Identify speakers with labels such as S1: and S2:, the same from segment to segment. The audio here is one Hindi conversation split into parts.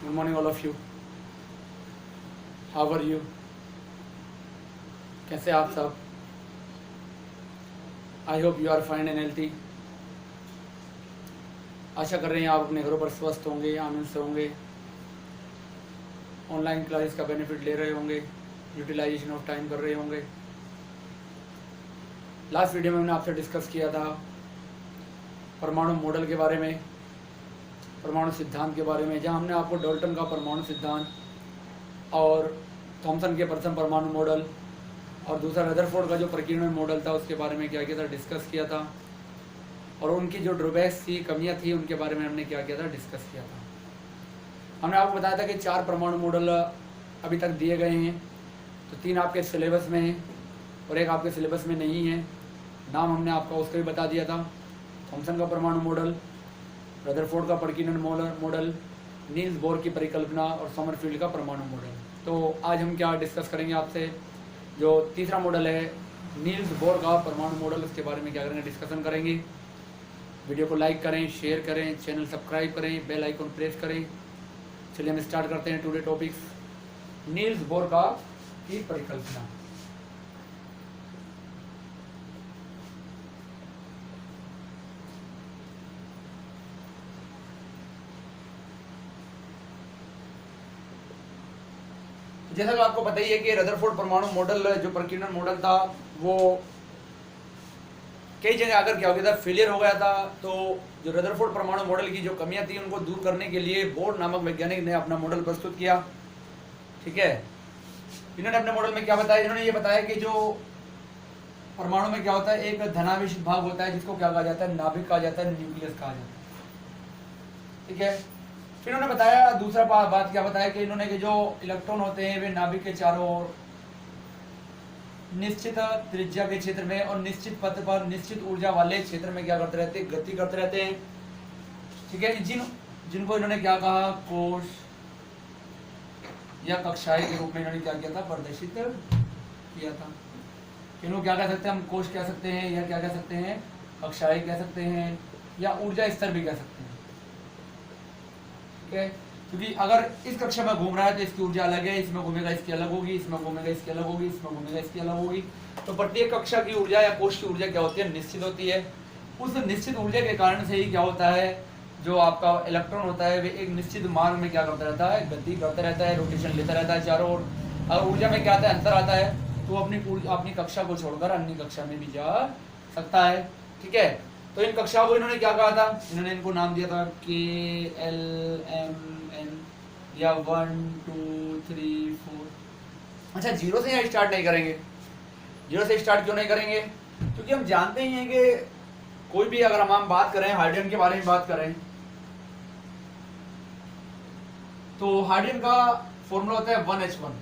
S1: Good morning all of you. How are you? कैसे आप सब? I hope you are fine and healthy. आशा कर रहे हैं आप अपने घरों पर स्वस्थ होंगे, आनंद से होंगे, ऑनलाइन क्लासेस का बेनिफिट ले रहे होंगे, यूटिलाइजेशन ऑफ टाइम कर रहे होंगे. लास्ट वीडियो में हमने आपसे डिस्कस किया था परमाणु मॉडल के बारे में, परमाणु सिद्धांत के बारे में, जहां हमने आपको डाल्टन का परमाणु सिद्धांत और थॉमसन के प्रथम परमाणु मॉडल और दूसरा रदरफोर्ड का जो प्रकीर्णन मॉडल था उसके बारे में क्या किया था, डिस्कस किया था. और उनकी जो ड्रॉबैक्स थी, कमियां थी, उनके बारे में हमने क्या किया था, डिस्कस किया था. हमने आपको बताया था कि 4 परमाणु मॉडल अभी तक दिए गए हैं. तो 3 आपके सिलेबस में हैं और एक आपके सिलेबस में नहीं है. नाम हमने आपका उसका भी बता दिया था. थॉमसन का परमाणु मॉडल, रदरफोर्ड का प्रकीर्णन मॉडल, नील्स बोर की परिकल्पना और समरफील्ड का परमाणु मॉडल. तो आज हम क्या डिस्कस करेंगे आपसे, जो तीसरा मॉडल है नील्स बोर का परमाणु मॉडल, उसके बारे में क्या करेंगे, डिस्कशन करेंगे. वीडियो को लाइक करें, शेयर करें, चैनल सब्सक्राइब करें, बेल आइकन प्रेस करें. चलिए हम स्टार्ट करते हैं टुडे टॉपिक्स. नील्स बोर का की परिकल्पना. जैसा कि आपको पता ही है कि रदरफोर्ड परमाणु मॉडल जो प्रकीर्णन मॉडल था वो कई जगह आकर क्या हो गया था, फेलियर हो गया था. तो जो रदरफोर्ड परमाणु मॉडल की जो कमियां थी उनको दूर करने के लिए बोर नामक वैज्ञानिक ने अपना मॉडल प्रस्तुत किया. ठीक है, इन्होंने अपने मॉडल में क्या बताया, इन्होंने ये बताया कि जो परमाणु में क्या होता है, एक धनावेशित भाग होता है जिसको क्या कहा जाता है, नाभिक कहा जाता है, न्यूक्लियस कहा जाता है. ठीक है, फिर उन्होंने बताया दूसरा बात क्या बताया कि इन्होंने कि जो इलेक्ट्रॉन होते हैं वे नाभिक के चारों ओर निश्चित त्रिज्या के क्षेत्र में और निश्चित पथ पर निश्चित ऊर्जा वाले क्षेत्र में क्या करते रहते हैं, गति करते रहते हैं. ठीक है, जिनको इन्होंने क्या कहा, कोश या कक्षाएं के रूप में इन्होंने क्या किया था, प्रदर्शित किया था. इनको क्या कह सकते हैं, हम कोश कह सकते हैं, या क्या कह सकते हैं, कक्षाएं कह सकते हैं, या ऊर्जा स्तर भी कह सकते हैं. ठीक है, क्योंकि अगर इस कक्षा में घूम रहा है तो इसकी ऊर्जा अलग है, इसमें घूमेगा इसकी अलग होगी, इसमें घूमेगा इसकी अलग होगी, इसमें घूमेगा इसकी अलग होगी. तो प्रत्येक कक्षा की ऊर्जा या कोश की ऊर्जा क्या होती है, निश्चित होती है. उस निश्चित ऊर्जा के कारण से ही क्या होता है, जो आपका इलेक्ट्रॉन होता है वे एक निश्चित मार्ग में क्या करता रहता है, गति करता रहता है, रोटेशन लेता रहता है चारों ओर. अगर ऊर्जा में क्या आता है, अंतर आता है, तो अपनी कक्षा को छोड़कर अन्य कक्षा में भी जा सकता है. ठीक है, तो इन कक्षाओं को इन्होंने क्या कहा था, इन्होंने इनको नाम दिया था KLMN या 1 2 3 4. अच्छा, जीरो से यहाँ स्टार्ट नहीं करेंगे. जीरो से स्टार्ट क्यों नहीं करेंगे, क्योंकि हम जानते ही हैं कि कोई भी अगर हम बात करें, हाइड्रोजन के बारे में बात करें, तो हाइड्रोजन का फॉर्मूला होता है 1H1.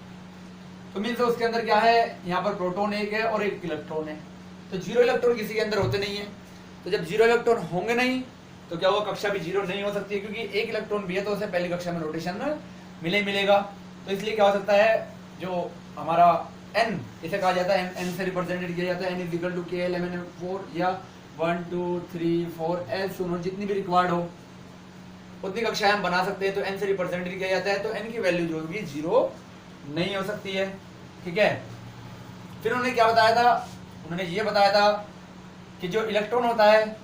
S1: तो मीन्स उसके अंदर क्या है, यहाँ पर प्रोटॉन एक है और एक इलेक्ट्रॉन है. तो जीरो इलेक्ट्रॉन किसी के अंदर होते नहीं है. तो जब जीरो इलेक्ट्रॉन होंगे नहीं तो क्या होगा, कक्षा भी जीरो नहीं हो सकती है, क्योंकि एक इलेक्ट्रॉन भी है तो उसे पहली कक्षा में रोटेशन मिलेगा. तो इसलिए क्या हो सकता है, जो हमारा n इसे कहा जाता है, n से रिप्रेजेंटेड किया जाता है, n इक्वल टू KLMN4 या 1 2 3 4 एल सुनो जितनी भी रिक्वायर्ड हो उतनी कक्षाएं हम बना सकते हैं. तो n से रिप्रेजेंटेड किया जाता है, तो n की वैल्यू जो होगी जीरो नहीं हो सकती है. ठीक है, फिर उन्होंने क्या बताया था, उन्होंने ये बताया था कि जो इलेक्ट्रॉन होता है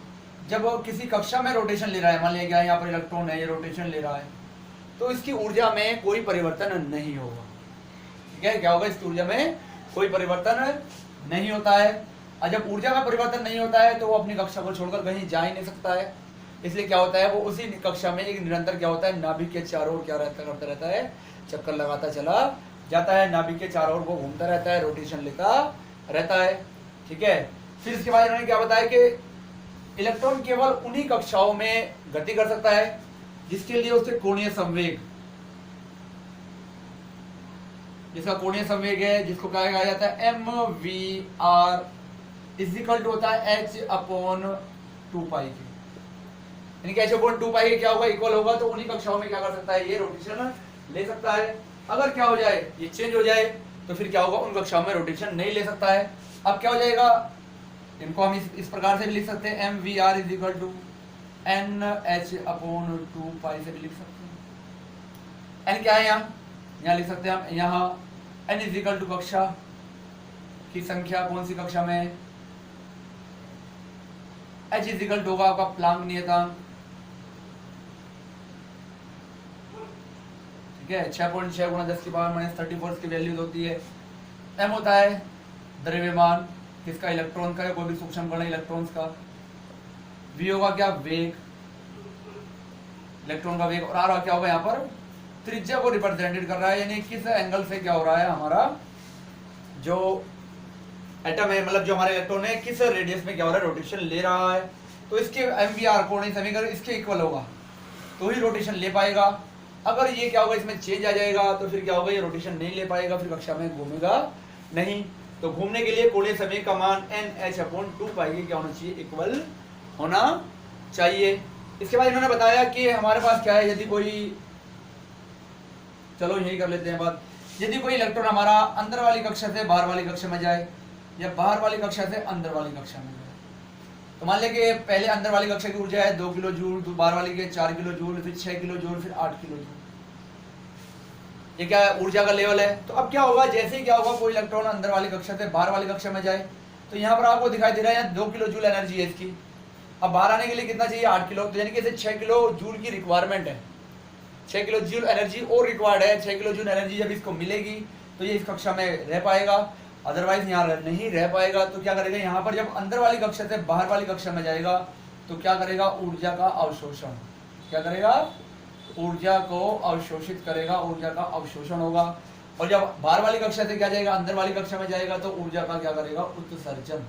S1: जब वो किसी कक्षा में रोटेशन ले रहा है, मान लिया यहाँ पर इलेक्ट्रॉन है, ये रोटेशन ले रहा है, तो इसकी ऊर्जा में कोई परिवर्तन नहीं होगा. ठीक है, क्या होगा, इसकी ऊर्जा में कोई परिवर्तन नहीं होता है. और जब ऊर्जा में परिवर्तन नहीं होता है तो वो अपनी कक्षा को छोड़कर कहीं जा ही नहीं सकता है. इसलिए क्या होता है, वो उसी कक्षा में एक निरंतर क्या होता है, नाभिक के चारों ओर क्या करता रहता है, चक्कर लगाता चला जाता है. नाभिक के चारों ओर वो घूमता रहता है, रोटेशन लेता रहता है. ठीक है, फिर इसके बाद इन्होंने क्या बताया कि इलेक्ट्रॉन केवल उन्हीं कक्षाओं में गति कर सकता है जिसके लिए उसे कोणीय संवेग, जिसका कोणीय संवेग है, जिसको कहा जाता है MVR इक्वल टू होता है H/2π के. यानी कि H/2π के क्या होगा, इक्वल होगा. तो उन्हीं कक्षाओं में क्या कर सकता है, ये रोटेशन ले सकता है. अगर क्या हो जाए, ये चेंज हो जाए, तो फिर क्या होगा, उन कक्षाओं में रोटेशन नहीं ले सकता है. अब क्या हो जाएगा, इनको हम इस प्रकार से भी लिख सकते हैं, MVR इक्वल टू NH/2π से भी लिख सकते हैं. n क्या है यहाँ लिख सकते हैं हम, यहाँ n इज इक्वल टू कक्षा की संख्या, कौन सी कक्षा में, h इज इक्वल टू होगा आपका प्लांक नियतांक, ठीक है, 6.6 गुणा 10 की पावर -34 इसकी वैल्यू होती है। m होता है द्रव्यमान किसका, इलेक्ट्रॉन का, कोई भी सूक्ष्म कण इलेक्ट्रॉन्स का। v होगा क्या, वेग, इलेक्ट्रॉन का वेग। और r क्या होगा यहाँ पर, त्रिज्या को रिप्रेजेंटेड कर रहा है, यानी किस एंगल से क्या हो रहा है, हमारा जो एटम है, मतलब जो हमारा इलेक्ट्रॉन है, किस रेडियस में क्या हो रहा है, रोटेशन ले रहा है। तो इसके एमवीआर कोणीय समीकरण इसके इक्वल होगा तो ही रोटेशन ले पाएगा। अगर ये क्या होगा, इसमें चेंज आ जाएगा तो फिर क्या होगा, ये रोटेशन नहीं ले पाएगा, फिर कक्षा में घूमेगा नहीं। तो घूमने के लिए कोणीय समय का मान NH/2π क्या होना चाहिए, इक्वल होना चाहिए। इसके बाद इन्होंने बताया कि हमारे पास क्या है, यदि कोई, चलो यही कर लेते हैं बात, यदि कोई इलेक्ट्रॉन हमारा अंदर वाली कक्षा से बाहर वाली कक्षा में जाए या बाहर वाली कक्षा से अंदर वाली कक्षा में जाए, तो मान लें कि पहले अंदर वाली कक्षा की ऊर्जा है 2 किलो जूल, तो बाहर वाली के 4 किलो जूल, फिर 6 किलो जूल, फिर 8 किलो जूल, ये क्या है, ऊर्जा का लेवल है। तो अब क्या होगा, जैसे ही क्या होगा, कोई इलेक्ट्रॉन अंदर वाली कक्षा से बाहर वाली कक्षा में जाए, तो यहाँ पर आपको दिखाई दे रहा है यहाँ 2 किलो जूल एनर्जी है इसकी। अब बाहर आने के लिए कितना चाहिए, 8 किलो, तो यानी कि इसे 6 किलो जूल की रिक्वायरमेंट है, 6 किलो जूल एनर्जी और रिक्वायर्ड है। 6 किलो जूल एनर्जी जब इसको मिलेगी तो ये इस कक्षा में रह पाएगा, अदरवाइज यहाँ नहीं रह पाएगा। तो क्या करेगा, यहाँ पर जब अंदर वाली कक्षा से बाहर वाली कक्षा में जाएगा तो क्या करेगा, ऊर्जा का अवशोषण, क्या करेगा, ऊर्जा को अवशोषित करेगा, ऊर्जा का अवशोषण होगा। और जब बाहर वाली कक्षा से क्या जाएगा, अंदर वाली कक्षा में जाएगा तो ऊर्जा का क्या करेगा, उत्सर्जन,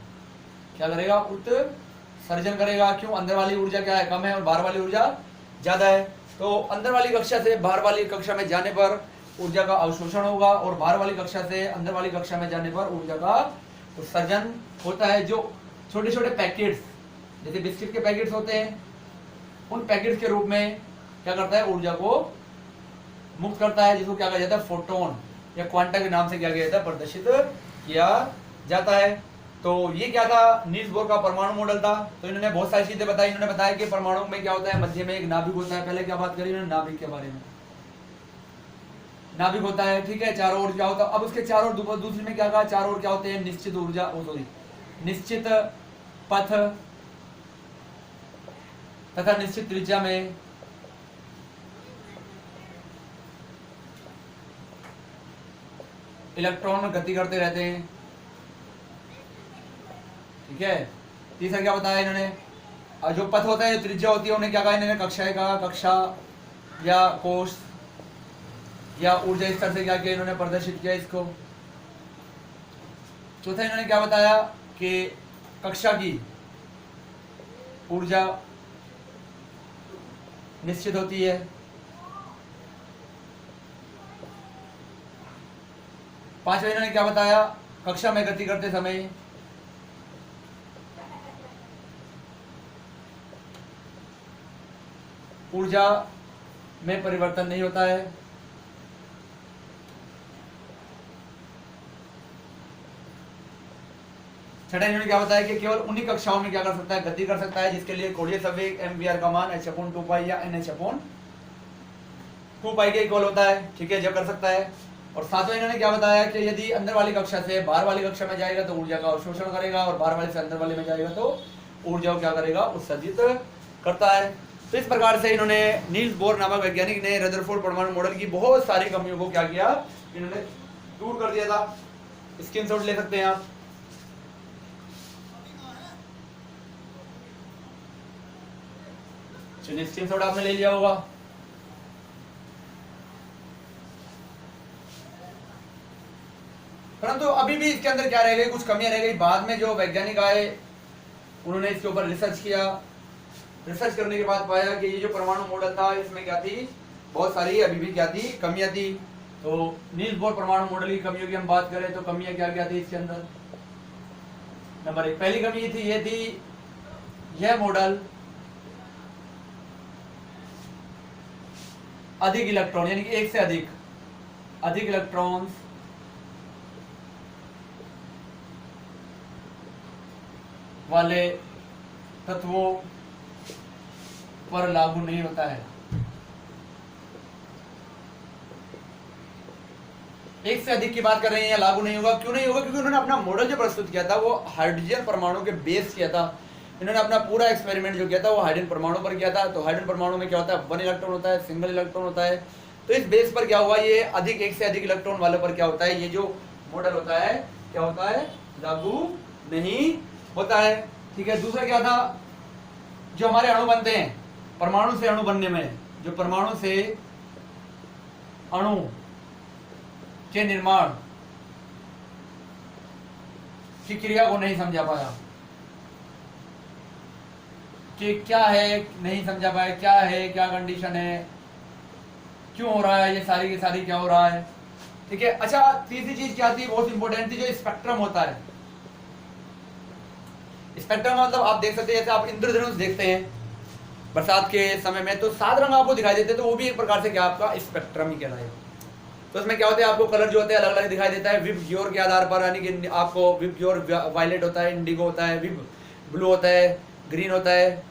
S1: क्या करेगा, उत्सर्जन करेगा। क्यों, अंदर वाली ऊर्जा क्या है, कम है, और बाहर वाली ऊर्जा ज्यादा है। तो अंदर वाली कक्षा से बाहर वाली कक्षा में जाने पर ऊर्जा का अवशोषण होगा, और बाहर वाली कक्षा से अंदर वाली कक्षा में जाने पर ऊर्जा का उत्सर्जन होता है। जो छोटे छोटे पैकेट्स, जैसे बिस्किट के पैकेट्स होते हैं, उन पैकेट्स के रूप में क्या करता है, ऊर्जा को मुक्त करता है, जिसको क्या कहा जाता है, फोटोन या क्वांटा के नाम से क्या किया जाता है, प्रदर्शित किया जाता है। तो ये क्या था, नील्स बोर का परमाणु मॉडल था। तो इन्होंने बहुत सारी चीजें बताई। इन्होंने बताया कि परमाणु में क्या होता है, मध्य में एक नाभिक होता है। पहले क्या बात करी इन्होंने, नाभिक के बारे में, नाभिक होता है, ठीक है, चारों ओर क्या होता है। अब उसके चारों ओर, दूसरी में क्या कहा, चारों ओर क्या होते हैं, निश्चित ऊर्जा, निश्चित पथ तथा निश्चित त्रिज्या में इलेक्ट्रॉन गति करते रहते हैं, ठीक है। तीसरा क्या बताया इन्होंने, जो पथ होता है, जो त्रिज्या होती है, उन्हें क्या कहा इन्होंने, कक्षाएं कहा, कक्षा या कोश या ऊर्जा स्तर से क्या किया इन्होंने, प्रदर्शित किया इसको। चौथा इन्होंने क्या बताया कि कक्षा की ऊर्जा निश्चित होती है। पांचवा इन्होंने क्या बताया, कक्षा में गति करते समय ऊर्जा में परिवर्तन नहीं होता है। छठा इन्होंने क्या बताया कि केवल उन्हीं कक्षाओं में क्या कर सकता है, गति कर सकता है, जिसके लिए कोणीय संवेग mvr का मान h/2π या nh/2π के इक्वल होता है, ठीक है, जब कर सकता है। और सातवां इन्होंने क्या बताया कि यदि अंदर वाली कक्षा से बाहर वाली कक्षा में जाएगा तो ऊर्जा का अवशोषण करेगा, और बाहर वाले से अंदर वाले में जाएगा तो ऊर्जा को क्या करेगा, उत्सर्जित करता है। तो इस प्रकार से इन्होंने, नील्स बोर नामक वैज्ञानिक ने रदरफोर्ड परमाणु मॉडल की बहुत सारी कमियों को क्या किया, इन्होंने दूर कर दिया था। स्क्रीनशॉट ले सकते हैं आप। चलिए, स्क्रीनशॉट आपने ले लिया होगा। परंतु अभी भी इसके अंदर क्या रह गई, कुछ कमियां रह गई। बाद में जो वैज्ञानिक आए उन्होंने इसके ऊपर रिसर्च किया। रिसर्च करने के बाद पाया कि ये जो परमाणु मॉडल था इसमें क्या थी, बहुत सारी अभी भी क्या थी, कमियां थी। तो नील्स बोर परमाणु मॉडल की कमियों की हम बात करें तो कमियां क्या क्या थी इसके अंदर। नंबर 1 पहली कमी थी, ये थी, यह मॉडल अधिक इलेक्ट्रॉन, यानी कि एक से अधिक इलेक्ट्रॉन्स वाले तत्वों पर लागू नहीं होता है। एक से अधिक की बात कर रहे हैं, लागू नहीं होगा। क्यों नहीं होगा? क्योंकि उन्होंने अपना मॉडल जो प्रस्तुत किया था वो हाइड्रोजन परमाणु के बेस किया था। इन्होंने अपना पूरा एक्सपेरिमेंट जो किया था वो हाइड्रोजन परमाणु पर किया था। तो हाइड्रोजन परमाणु में क्या होता है? 1 इलेक्ट्रॉन होता है, सिंगल इलेक्ट्रॉन होता है। तो इस बेस पर क्या हुआ, ये अधिक, एक से अधिक इलेक्ट्रॉन वाले पर क्या होता है, ये जो मॉडल होता है क्या होता है? लागू नहीं होता है। ठीक है। दूसरा क्या था? जो हमारे अणु बनते हैं, परमाणु से अणु बनने में, जो परमाणु से अणु के निर्माण की क्रिया को नहीं समझा पाया कि क्या है, नहीं समझा पाया क्या है, क्या कंडीशन है, क्यों हो रहा है, ये सारी की सारी क्या हो रहा है। ठीक है। अच्छा, तीसरी चीज क्या थी, बहुत इंपॉर्टेंट थी, जो स्पेक्ट्रम होता है। स्पेक्ट्रम मतलब आप देख सकते हैं, जैसे आप इंद्रधनुष देखते हैं बरसात के समय में, तो 7 रंग आपको दिखाई देते हैं, तो वो भी एक प्रकार से क्या आपका स्पेक्ट्रम ही कहलाएगा। तो उसमें क्या होता है, आपको कलर जो होते हैं अलग अलग दिखाई देता है विब ग्योर के आधार पर, यानी कि आपको विब ग्योर वायलेट होता है, इंडिगो होता है, विब ब्लू होता है, ग्रीन होता है,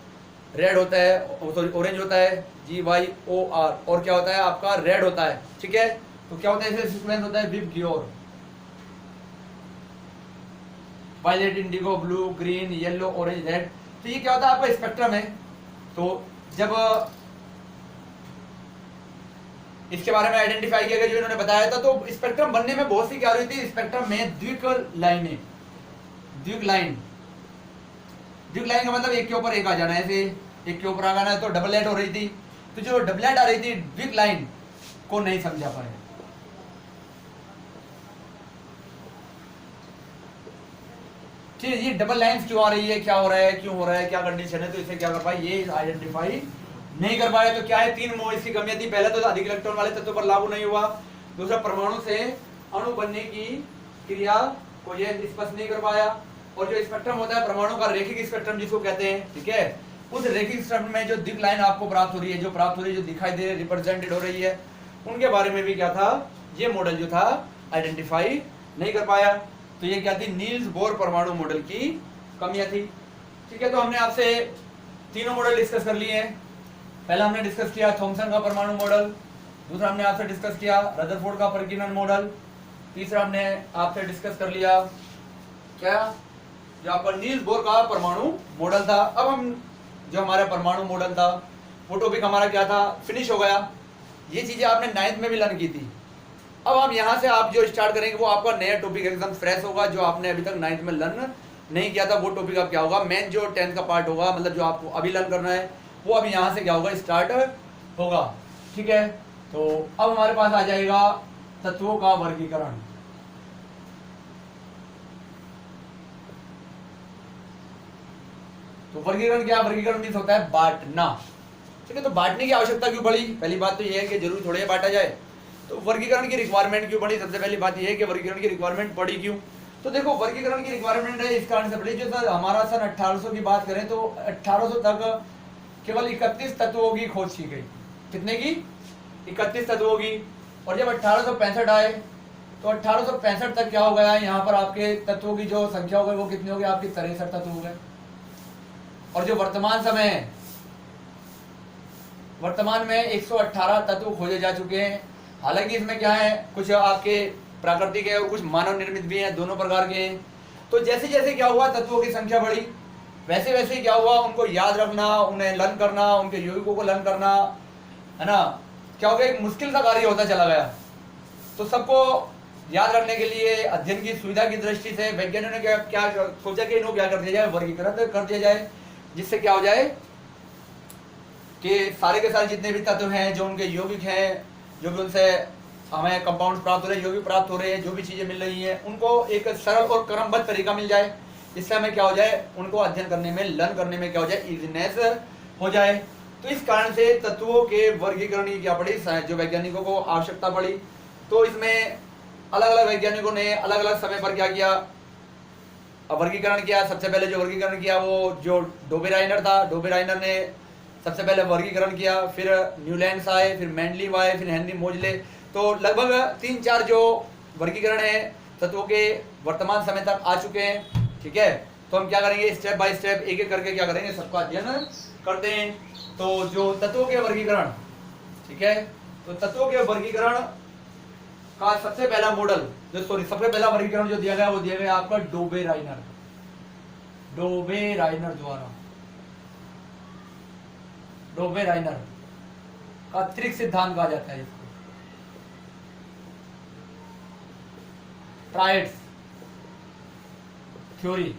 S1: रेड होता है, सॉरी ऑरेंज होता है, GYOR, और क्या होता है आपका रेड होता है। ठीक है। तो क्या होता है, इसका सीक्वेंस होता है VIBGYOR, violet, indigo, blue, green, yellow, orange, red. तो ये क्या होता है, आपका स्पेक्ट्रम है। तो जब इसके बारे में आइडेंटिफाई किया गया, जो इन्होंने बताया था, तो स्पेक्ट्रम बनने में बहुत सी क्या रही थी, स्पेक्ट्रम में द्विक लाइनें, द्विक लाइन, द्विक लाइन का मतलब एक के ऊपर एक आ जाना, ऐसे एक के ऊपर आ जाना है, तो डबलेट हो रही थी। तो जो डबलेट आ रही थी, द्विक लाइन को नहीं समझा पाए। ठीक है, ये डबल लाइंस क्यों आ रही है, क्या हो रहा है, क्यों हो रहा है, क्या कंडीशन है, तो इसे क्या कर पाए, ये आइडेंटिफाई नहीं कर पाए। तो क्या है, 3 इसकी कमियां थी। पहला तो अधिक इलेक्ट्रॉन वाले तत्वों पर लागू नहीं हुआ। दूसरा, परमाणु से अणु बनने की क्रिया को ये स्पष्ट नहीं कर पाया। और जो स्पेक्ट्रम होता है परमाणु का, रेखिक स्पेक्ट्रम जिसको कहते हैं, ठीक है, उस रेखिक स्पेक्ट्रम में जो दिक लाइन आपको प्राप्त हो रही है, जो प्राप्त हो रही है, जो दिखाई दे रही है, रिप्रेजेंटेड हो रही है, उनके बारे में भी क्या था, ये मॉडल जो था आइडेंटिफाई नहीं कर पाया। तो ये क्या थी, नील्स बोर परमाणु मॉडल की कमियां थी। ठीक है। तो हमने आपसे तीनों मॉडल डिस्कस कर लिए हैं। पहला हमने डिस्कस किया थॉमसन का परमाणु मॉडल, दूसरा हमने आपसे डिस्कस किया रदरफोर्ड का परकिंसन मॉडल, तीसरा हमने आपसे डिस्कस कर लिया क्या, जो आपका नील्स बोर का परमाणु मॉडल था। अब हम जो हमारा परमाणु मॉडल था वो टॉपिक हमारा क्या था, फिनिश हो गया। ये चीजें आपने 9th में भी लर्न की थी। अब हम यहाँ से आप जो स्टार्ट करेंगे वो आपका नया टॉपिक एकदम फ्रेश होगा, जो आपने अभी तक 9th में लर्न नहीं किया था। वो टॉपिक अब क्या होगा, मेन जो 10th का पार्ट होगा, मतलब जो आपको अभी लर्न करना है, वो अब यहाँ से क्या होगा, स्टार्ट होगा। ठीक है। तो अब हमारे पास आ जाएगा तत्वों का वर्गीकरण। तो वर्गीकरण क्या, वर्गीकरण मीन्स होता है बांटना। ठीक है। तो बांटने की आवश्यकता क्यों पड़ी, पहली बात तो ये है कि जरूरी थोड़ी बांटा जाए, तो वर्गीकरण की रिक्वायरमेंट क्यों पड़ी, सबसे पहली बात यह है कि वर्गीकरण की रिक्वायरमेंट पड़ी क्यों। तो देखो, वर्गीकरण की रिक्वायरमेंट है इस कारण से पड़ी, जो सर हमारा सन 1800 की बात करें तो 1800 तक केवल 31 तत्वों की खोज की गई। कितने की, 31 तत्वों की। और जब 1865 आए तो 1865 तक क्या हो गया, यहाँ पर आपके तत्वों की जो संख्या हो गई वो कितनी हो गई, आपकी 63 तत्व हो गए। और जो वर्तमान समय है, वर्तमान में 118 तत्व खोजे जा चुके हैं। हालांकि इसमें क्या है, कुछ आपके प्राकृतिक है और कुछ मानव निर्मित भी हैं, दोनों प्रकार के हैं। तो जैसे जैसे क्या हुआ, तत्वों की संख्या बढ़ी, वैसे वैसे क्या हुआ, उनको याद रखना, उन्हें लर्न करना, उनके यौगिकों को लर्न करना, है ना, क्या हो गया, एक मुश्किल सा कार्य होता चला गया। तो सबको याद रखने के लिए अध्ययन की सुविधा की दृष्टि से वैज्ञानिकों ने क्या सोचा कि इनको क्या कर दिया जाए, वर्गीकरण कर दिया जाए, जिससे क्या हो जाए कि सारे के सारे जितने भी तत्व हैं, जो उनके यौगिक हैं, जो भी उनसे हमें कंपाउंड प्राप्त हो रहे हैं, यौगिक प्राप्त हो रहे हैं, जो भी चीजें मिल रही हैं, उनको एक सरल और क्रमबद्ध तरीका मिल जाए, जिससे हमें क्या हो जाए, उनको अध्ययन करने में, लर्न करने में क्या हो जाए, इजीनेस हो जाए। तो इस कारण से तत्वों के वर्गीकरण की क्या पड़ी, जो वैज्ञानिकों को आवश्यकता पड़ी। तो इसमें अलग अलग वैज्ञानिकों ने अलग अलग समय पर क्या किया, वर्गीकरण किया। सबसे पहले जो वर्गीकरण किया वो जो डोबेराइनर था, डोबेराइनर ने सबसे पहले वर्गीकरण किया, फिर न्यूलैंड्स आए, फिर मेंडलीव आए, फिर हेनरी मोजले। तो लगभग 3-4 जो वर्गीकरण है तत्वों के वर्तमान समय तक आ चुके हैं। ठीक है। तो हम क्या करेंगे, स्टेप बाय स्टेप एक एक करके क्या करेंगे, सबका अध्ययन करते हैं। तो जो तत्वों के वर्गीकरण, ठीक है, तो तत्वों के वर्गीकरण का सबसे पहला मॉडल जो सबसे पहला वर्गीकरण जो दिया गया वो दिया गया आपका डोबेराइनर द्वारा। डोबेराइनर का त्रिक सिद्धांत कहा जाता है इसको। Triads theory.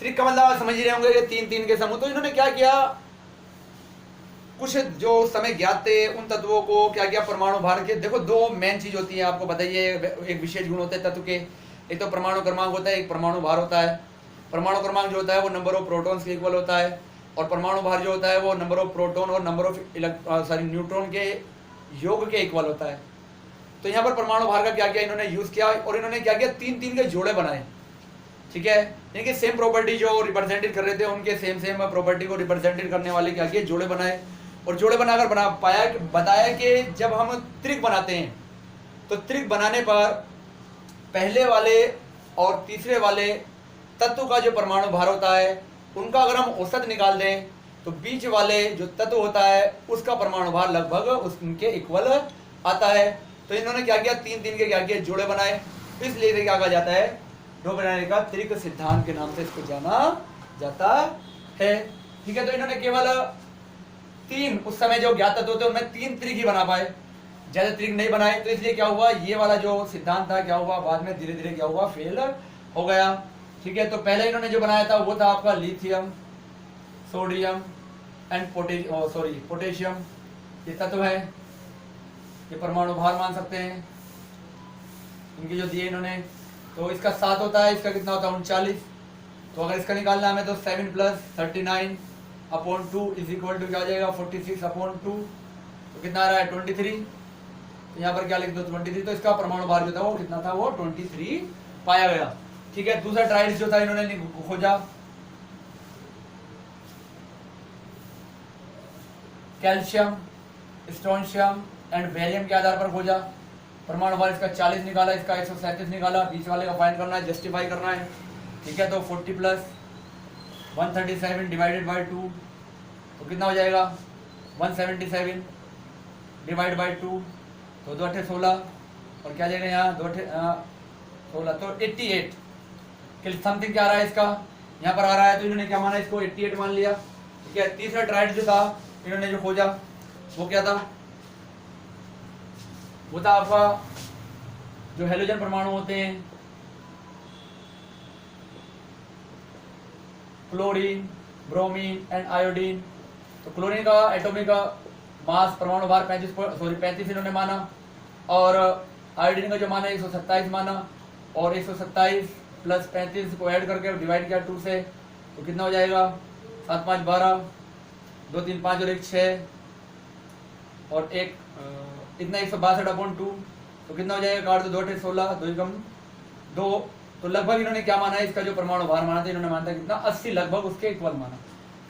S1: त्रिक का मतलब आप समझ ही रहे होंगे कि तीन तीन के समूह। तो इन्होंने क्या किया, कुछ जो उस समय ज्ञात थे उन तत्वों को क्या किया, परमाणु भार के, देखो दो मेन चीज होती है आपको बताइए, एक विशेष गुण होते हैं तत्व के, एक तो परमाणु क्रमांक होता है, एक परमाणु भार होता है। परमाणु क्रमांक जो होता है वो नंबर ऑफ प्रोटॉन्स के इक्वल होता है, और परमाणु भार जो होता है वो नंबर ऑफ प्रोटॉन और नंबर ऑफ न्यूट्रॉन के योग के इक्वल होता है। तो यहाँ पर परमाणु भार का क्या किया इन्होंने यूज किया, और इन्होंने क्या किया, तीन तीन के जोड़े बनाए, ठीक है। इनके सेम प्रॉपर्टी जो रिप्रेजेंटेड कर रहे थे उनके सेम प्रॉपर्टी को रिप्रेजेंटेड करने वाले क्या किए, जोड़े बनाए। और जोड़े बनाकर बताया कि जब हम त्रिक बनाते हैं तो त्रिक बनाने पर पहले वाले और तीसरे वाले तत्व का जो परमाणु भार होता है उनका अगर हम औसत निकाल दें तो बीच वाले जो तत्व होता है उसका परमाणु भार लगभग उनके इक्वल आता है। तो इन्होंने क्या किया, तीन तीन के क्या किया, जोड़े बनाए। इसलिए इसे क्या कहा जाता है, डोबेराइनर का त्रिक सिद्धांत के नाम से इसको जाना जाता है, ठीक है। तो इन्होंने केवल तीन, उस समय जो ज्ञात तत्व थे उनमें तीन त्रिक ही बना पाए, ज्यादा त्रिक नहीं बनाए। तो इसलिए क्या हुआ, ये वाला जो सिद्धांत था क्या हुआ, बाद में धीरे धीरे क्या हुआ, फेल हो गया, ठीक है। तो पहले इन्होंने जो बनाया था वो था आपका लिथियम, सोडियम एंड पोटेशियम, ये तत्व है, ये परमाणु भार मान सकते हैं इनके जो दिए इन्होंने। तो इसका 7 होता है, इसका कितना होता है 39। तो अगर इसका निकालना हमें तो 7 + 39 अपॉन 2 इज इक्वल टू क्या आ जाएगा 46 अपॉन 2। तो कितना आ रहा है 23। तो यहाँ पर क्या लिख दो 23। तो इसका परमाणु भार जो था वो कितना था, वो 23 पाया गया, ठीक है। दूसरा ट्राइड्स जो था इन्होंने खोजा, कैल्शियम, स्ट्रोंशियम एंड वैलियम के आधार पर खोजा। परमाणु भार इसका 40 निकाला, इसका 137 निकाला, बीच वाले का फाइंड करना है, जस्टिफाई करना है, ठीक है। तो 40 + 137 डिवाइडेड बाई 2 तो कितना हो जाएगा 177 डिवाइड बाई 2 तो 2 8 16 और क्या जाएगा यहाँ 2 8 16 तो 88 के समथिंग क्या आ रहा है इसका, यहाँ पर आ रहा है। तो इन्होंने क्या माना, इसको 88 मान लिया, ठीक है। तीसरा ट्राइड जो था इन्होंने जो खोजा वो क्या था, वो था आपका जो हेलोजन परमाणु होते हैं, क्लोरीन, ब्रोमीन एंड आयोडीन। तो क्लोरीन का एटॉमिक मास परमाणु भार 35 इन्होंने माना, और आयोडीन का जो माना 127 माना, और 127 + 35 को ऐड करके डिवाइड किया 2 से, तो कितना हो जाएगा 7 5 12, 2 3 5 और 1 6 और एक इतना 162 अपॉन 2 तो कितना हो जाएगा, काट दो 2 8 16 2 कम 2। तो लगभग इन्होंने क्या माना है, इसका जो परमाणु भार माना था इन्होंने माना था कितना 80, लगभग उसके इक्वल माना।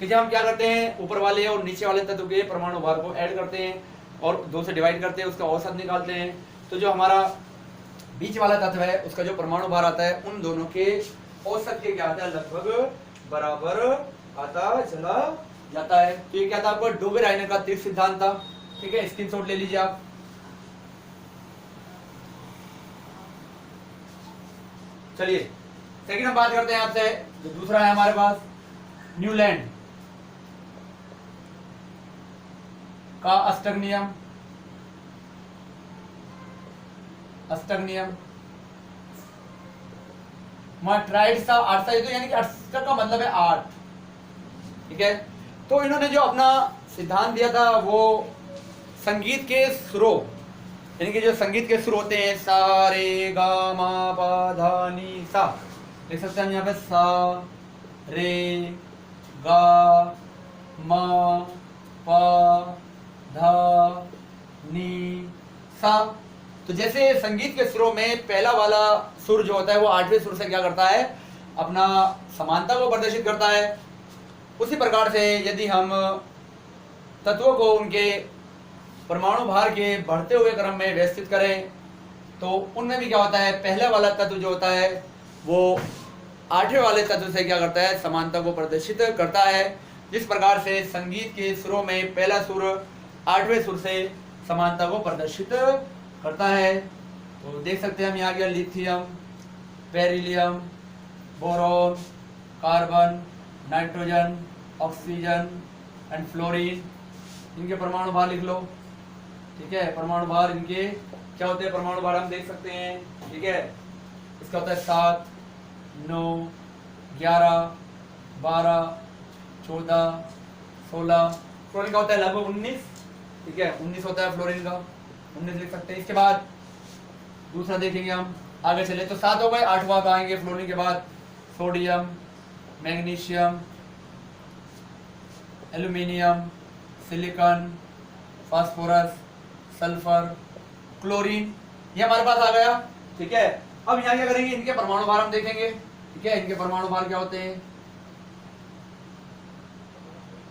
S1: कि जब हम क्या करते हैं, ऊपर वाले और नीचे वाले तत्व के परमाणु भार को ऐड करते हैं और 2 से डिवाइड करते हैं, उसका औसत निकालते हैं, तो जो हमारा बीच वाला तत्व है उसका जो परमाणु भार आता है उन दोनों के औसत के क्या आता है, लगभग बराबर आता चला जाता है। तो ये क्या था, आपको डोबेराइनर का त्रिक सिद्धांत था, ठीक है। स्क्रीनशॉट ले लीजिए आप। चलिए सेकंड हम बात करते हैं आपसे, जो दूसरा है हमारे पास न्यूलैंड का अष्टक नियम ट्राइड्स था 8 तो यानी कि अष्टक का मतलब है 8, ठीक है। तो इन्होंने जो अपना सिद्धांत दिया था वो संगीत के सुरों, यानी कि जो संगीत के सुर होते हैं सा रे गा मा पा धा नी सा, देख सकते हैं हम यहाँ पे सा रे गा मा पा धा नी सा। तो जैसे संगीत के सुरों में पहला वाला सुर जो होता है वो 8वें सुर से क्या करता है, अपना समानता को प्रदर्शित करता है। उसी प्रकार से यदि हम तत्वों को उनके परमाणु भार के बढ़ते हुए क्रम में व्यवस्थित करें तो उनमें भी क्या होता है, पहला वाला तत्व जो होता है वो 8वें वाले तत्व से क्या करता है, समानता को प्रदर्शित करता है। जिस प्रकार से संगीत के सुरों में पहला सुर 8वें सुर से समानता को प्रदर्शित करता है। तो देख सकते हैं हम, यहाँ गया lithium, beryllium, boron, carbon, nitrogen, oxygen and fluorine, इनके परमाणु भार लिख लो। ठीक है, परमाणु भार इनके क्या होते हैं, परमाणु भार हम देख सकते हैं। ठीक है, इसका होता है 7, 9, 11, 12, 14, 16। फ्लोरीन का होता है लगभग 19। ठीक है, 19 होता है फ्लोरीन का, 19 लिख सकते हैं। इसके बाद दूसरा देखेंगे हम, आगे चले तो 7 हो गए। 8वां का आएंगे फ्लोरीन के बाद, sodium, magnesium, aluminium, silicon, phosphorus, sulphur, chlorine, ये हमारे पास आ गया। ठीक है, अब यहाँ क्या करेंगे, इनके परमाणु भार हम देखेंगे। ठीक है, इनके परमाणु भार क्या होते हैं,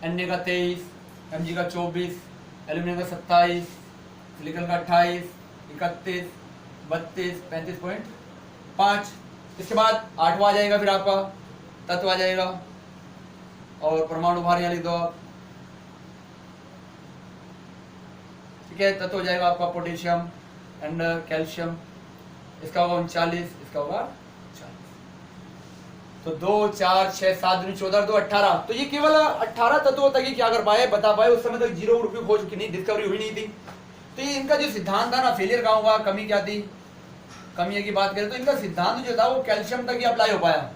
S1: Na का 23, Mg का 24, एल्यूमिनियम का 27, सिलिकॉन का 28, 31, 32, 35.5। इसके बाद 8वां आ जाएगा, फिर आपका तत्व आ जाएगा और परमाणु भार यहाँ लिख दो आप। ठीक है, तत्व हो जाएगा आपका पोटेशियम एंड कैल्शियम, इसका होगा 39, इसका होगा 40। तो 2, 4, 6, 7, 14, 2, 18। तो ये केवल 18 तत्वों तक ही क्या कर पाए, बता पाए। उस समय तक 0 ग्रुप हो चुकी नहीं, डिस्कवरी हुई नहीं थी। तो ये इनका जो सिद्धांत था ना, फेलियर कहाँ हुआ, कमी क्या थी, कमी की बात करें तो इनका सिद्धांत जो था वो कैल्शियम तक ही अप्लाई हो पाया।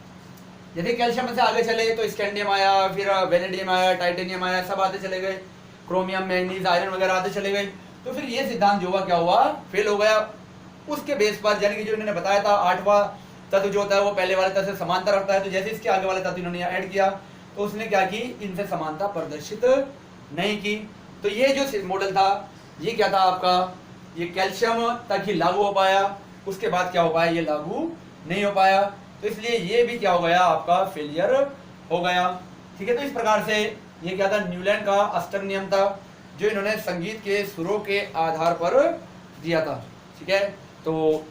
S1: यदि कैल्शियम से आगे चले तो स्कैंडियम आया, फिर वेनेडियम आया, टाइटेनियम आया, सब आते चले गए, क्रोमियम, मैग्नीज, आयरन वगैरह आते चले गए। तो फिर ये सिद्धांत जो हुआ क्या हुआ, फेल हो गया। उसके बेस पर यानी कि जो इन्होंने बताया था 8वां तत्व जो होता है वो पहले वाले तत्व से समानता रखता है, तो जैसे इसके आगे वाले तत्व इन्होंने ऐड किया तो उसने क्या की, इनसे समानता प्रदर्शित नहीं की। तो ये जो मॉडल था ये क्या था आपका, ये कैल्शियम तक ही लागू हो पाया, उसके बाद क्या हो पाया, ये लागू नहीं हो पाया। तो इसलिए ये भी क्या हो गया, आपका फेलियर हो गया। ठीक है, तो इस प्रकार से ये क्या था, न्यूलैंड का अष्टक नियम था जो इन्होंने संगीत के सुरों के आधार पर दिया था। ठीक है, तो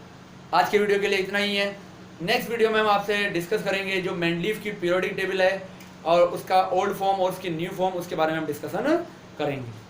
S1: आज के वीडियो के लिए इतना ही है। नेक्स्ट वीडियो में हम आपसे डिस्कस करेंगे जो मेंडलीफ की पीरियोडिक टेबल है और उसका ओल्ड फॉर्म और उसकी न्यू फॉर्म, उसके बारे में हम डिस्कशन करेंगे।